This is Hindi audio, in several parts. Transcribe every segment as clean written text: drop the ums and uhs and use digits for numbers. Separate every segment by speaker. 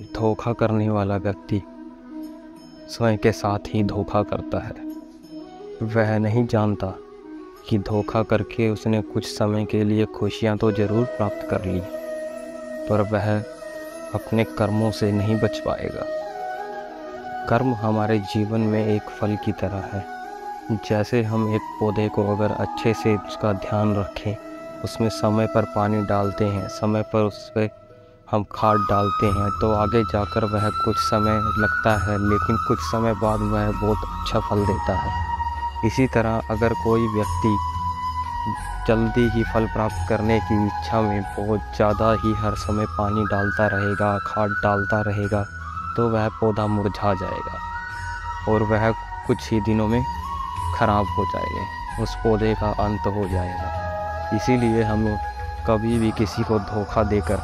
Speaker 1: धोखा करने वाला व्यक्ति स्वयं के साथ ही धोखा करता है। वह नहीं जानता कि धोखा करके उसने कुछ समय के लिए खुशियां तो ज़रूर प्राप्त कर ली, पर वह अपने कर्मों से नहीं बच पाएगा। कर्म हमारे जीवन में एक फल की तरह है। जैसे हम एक पौधे को अगर अच्छे से उसका ध्यान रखें, उसमें समय पर पानी डालते हैं, समय पर उस पर हम खाद डालते हैं, तो आगे जाकर वह कुछ समय लगता है, लेकिन कुछ समय बाद वह बहुत अच्छा फल देता है। इसी तरह अगर कोई व्यक्ति जल्दी ही फल प्राप्त करने की इच्छा में बहुत ज़्यादा ही हर समय पानी डालता रहेगा, खाद डालता रहेगा, तो वह पौधा मुरझा जाएगा और वह कुछ ही दिनों में खराब हो जाएगा, उस पौधे का अंत हो जाएगा। इसीलिए हमें कभी भी किसी को धोखा देकर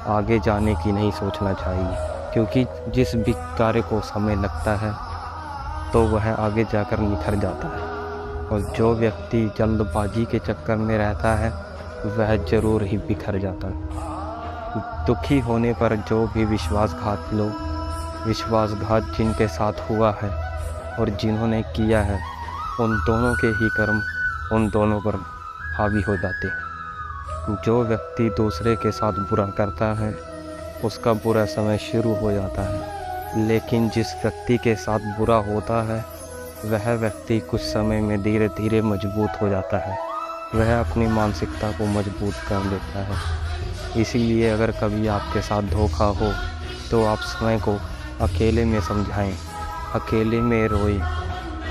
Speaker 1: आगे जाने की नहीं सोचना चाहिए, क्योंकि जिस भी कार्य को समय लगता है तो वह आगे जाकर निखर जाता है, और जो व्यक्ति जल्दबाजी के चक्कर में रहता है वह ज़रूर ही बिखर जाता है। दुखी होने पर जो भी विश्वासघात जिनके साथ हुआ है और जिन्होंने किया है, उन दोनों के ही कर्म उन दोनों पर हावी हो जाते हैं। जो व्यक्ति दूसरे के साथ बुरा करता है उसका बुरा समय शुरू हो जाता है, लेकिन जिस व्यक्ति के साथ बुरा होता है वह व्यक्ति कुछ समय में धीरे धीरे मजबूत हो जाता है, वह अपनी मानसिकता को मजबूत कर लेता है। इसीलिए अगर कभी आपके साथ धोखा हो तो आप स्वयं को अकेले में समझाएं, अकेले में रोएं,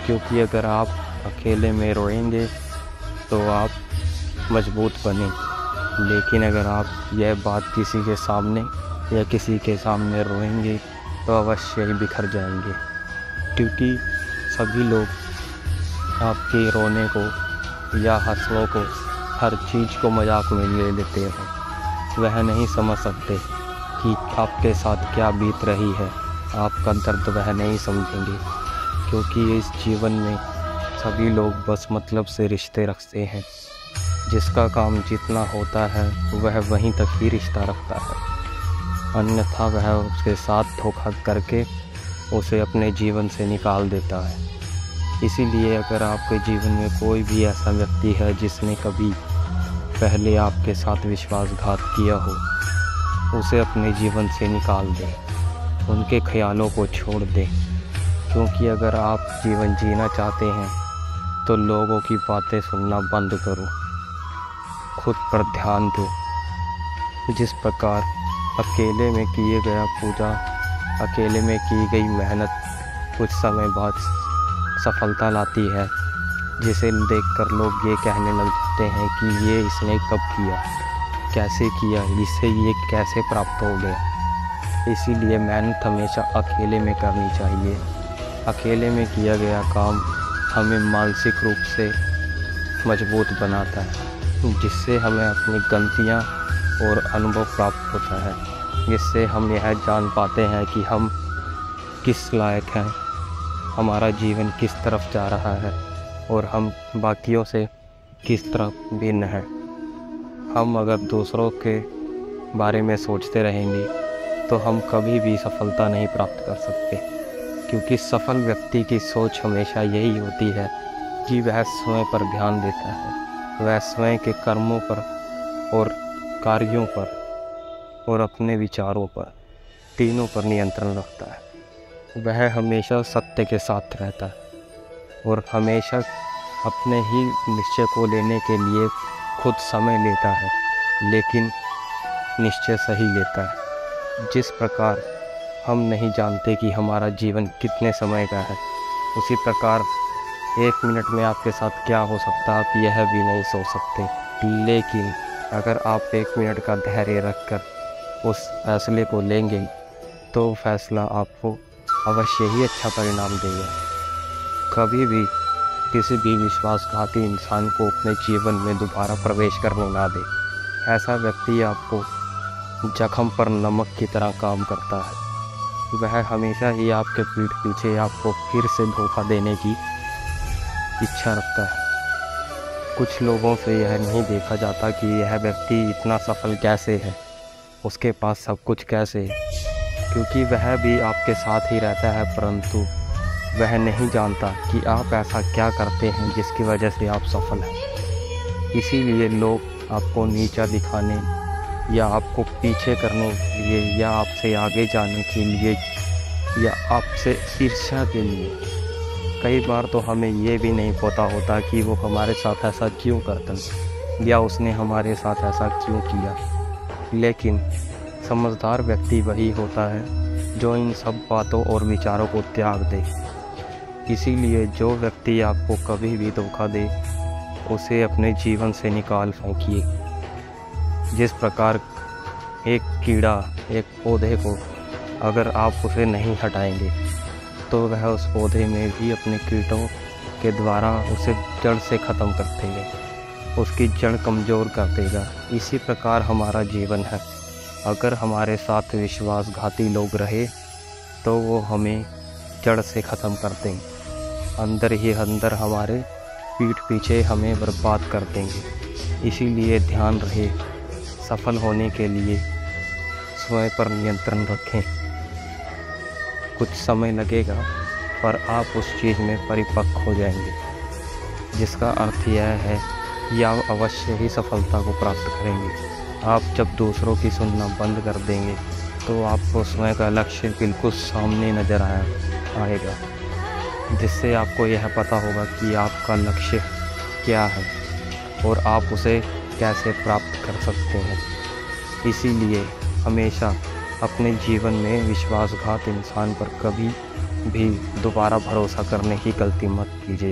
Speaker 1: क्योंकि अगर आप अकेले में रोएंगे तो आप मजबूत बनें। लेकिन अगर आप यह बात किसी के सामने रोएंगे तो अवश्य ही बिखर जाएंगे, क्योंकि सभी लोग आपके रोने को या हंसने को, हर चीज़ को मजाक में ले लेते हैं। वह नहीं समझ सकते कि आपके साथ क्या बीत रही है, आपका दर्द वह नहीं समझेंगे, क्योंकि इस जीवन में सभी लोग बस मतलब से रिश्ते रखते हैं। जिसका काम जितना होता है वह वहीं तक ही रिश्ता रखता है, अन्यथा वह उसके साथ धोखा करके उसे अपने जीवन से निकाल देता है। इसीलिए अगर आपके जीवन में कोई भी ऐसा व्यक्ति है जिसने कभी पहले आपके साथ विश्वासघात किया हो, उसे अपने जीवन से निकाल दें, उनके ख्यालों को छोड़ दें, क्योंकि अगर आप जीवन जीना चाहते हैं तो लोगों की बातें सुनना बंद करो, खुद पर ध्यान दो। जिस प्रकार अकेले में किए गया पूजा, अकेले में की गई मेहनत कुछ समय बाद सफलता लाती है, जिसे देखकर लोग ये कहने लग जाते हैं कि ये इसने कब किया, कैसे किया, इससे ये कैसे प्राप्त हो गया। इसीलिए मेहनत हमेशा अकेले में करनी चाहिए। अकेले में किया गया काम हमें मानसिक रूप से मजबूत बनाता है, जिससे हमें अपनी गलतियाँ और अनुभव प्राप्त होता है, जिससे हम यह जान पाते हैं कि हम किस लायक हैं, हमारा जीवन किस तरफ जा रहा है और हम बाकियों से किस तरफ भिन्न हैं। हम अगर दूसरों के बारे में सोचते रहेंगे तो हम कभी भी सफलता नहीं प्राप्त कर सकते, क्योंकि सफल व्यक्ति की सोच हमेशा यही होती है कि वह स्वयं पर ध्यान देता है, वह स्वयं के कर्मों पर और कार्यों पर और अपने विचारों पर, तीनों पर नियंत्रण रखता है। वह हमेशा सत्य के साथ रहता है और हमेशा अपने ही निश्चय को लेने के लिए खुद समय लेता है, लेकिन निश्चय सही लेता है। जिस प्रकार हम नहीं जानते कि हमारा जीवन कितने समय का है, उसी प्रकार 1 मिनट में आपके साथ क्या हो सकता है आप यह भी नहीं सोच सकते। लेकिन अगर आप 1 मिनट का धैर्य रखकर उस फैसले को लेंगे तो फैसला आपको अवश्य ही अच्छा परिणाम देगा। कभी भी किसी भी विश्वासघाती इंसान को अपने जीवन में दोबारा प्रवेश करने ना दें। ऐसा व्यक्ति आपको जख्म पर नमक की तरह काम करता है। वह हमेशा ही आपके पीठ पीछे आपको फिर से धोखा देने की इच्छा रखता है। कुछ लोगों से यह नहीं देखा जाता कि यह व्यक्ति इतना सफल कैसे है, उसके पास सब कुछ कैसे है। क्योंकि वह भी आपके साथ ही रहता है, परंतु वह नहीं जानता कि आप ऐसा क्या करते हैं जिसकी वजह से आप सफल हैं। इसीलिए लोग आपको नीचा दिखाने या आपको पीछे करने के लिए या आपसे आगे जाने के लिए या आपसे ईर्ष्या के लिए, कई बार तो हमें ये भी नहीं पता होता कि वो हमारे साथ ऐसा क्यों करता है या उसने हमारे साथ ऐसा क्यों किया। लेकिन समझदार व्यक्ति वही होता है जो इन सब बातों और विचारों को त्याग दे। इसीलिए जो व्यक्ति आपको कभी भी धोखा दे, उसे अपने जीवन से निकाल फेंकिए। जिस प्रकार एक कीड़ा एक पौधे को, अगर आप उसे नहीं हटाएंगे तो वह उस पौधे में भी अपने कीटों के द्वारा उसे जड़ से ख़त्म कर देगा, उसकी जड़ कमज़ोर कर देगा। इसी प्रकार हमारा जीवन है। अगर हमारे साथ विश्वासघाती लोग रहे तो वो हमें जड़ से ख़त्म कर देंगे, अंदर ही अंदर हमारे पीठ पीछे हमें बर्बाद कर देंगे। इसीलिए ध्यान रहे, सफल होने के लिए स्वयं पर नियंत्रण रखें। कुछ समय लगेगा पर आप उस चीज़ में परिपक्व हो जाएंगे, जिसका अर्थ यह है कि आप अवश्य ही सफलता को प्राप्त करेंगे। आप जब दूसरों की सुनना बंद कर देंगे तो आपको स्वयं का लक्ष्य बिल्कुल सामने नज़र आएगा, जिससे आपको यह पता होगा कि आपका लक्ष्य क्या है और आप उसे कैसे प्राप्त कर सकते हैं। इसीलिए हमेशा अपने जीवन में विश्वासघात इंसान पर कभी भी दोबारा भरोसा करने की गलती मत कीजिए।